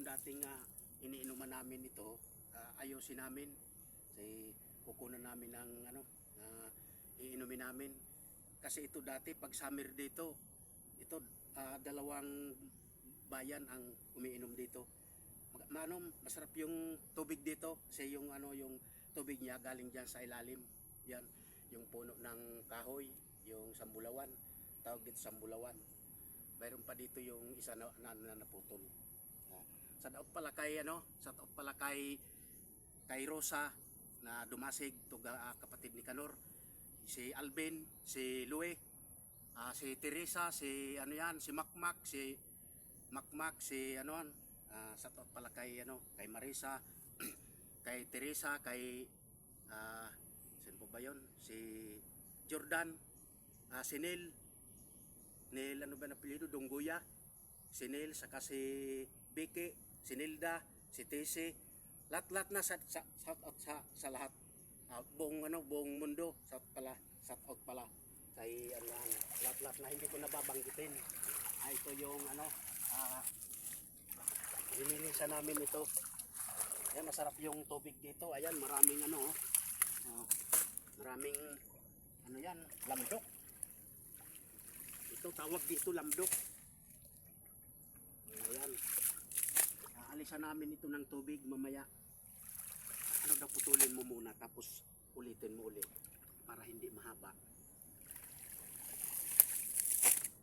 dating iniinuman namin ito, ayusin namin. Kasi kukunan namin ng iinumin namin. Kasi ito dati pag summer dito, ito dalawang bayan ang umiinom dito. Masarap yung tubig dito kasi yung yung tubig niya galing diyan sa ilalim. Yan, yung puno ng kahoy, yung sambulawan. Tawag dito sambulawan. Mayroon pa dito yung isa na naputol. Sa daot pala kay kay Rosa na dumasig to kapatid ni Kanor. Si Alvin, si Lue, si Teresa, si si Makmak, sa daot pala kay kay Marisa, kay Teresa, kay sino po ba yun? Si Jordan, si Neil, ano ba na apelyido? Dongguya, si Neil, saka si Vicky, si Nilda, si Tese, lahat na sa lahat. Buong mundo, shout out pala kay lahat na hindi ko nababanggitin. Ito yung lininisan namin ito. Ayan, masarap yung tubig dito. Ayan, maraming maraming yan, lamdok. Ito tawag dito lamdok. Ayan. Aalisan namin ito ng tubig mamaya. Putulin mo muna tapos ulitin mo ulit para hindi mahaba.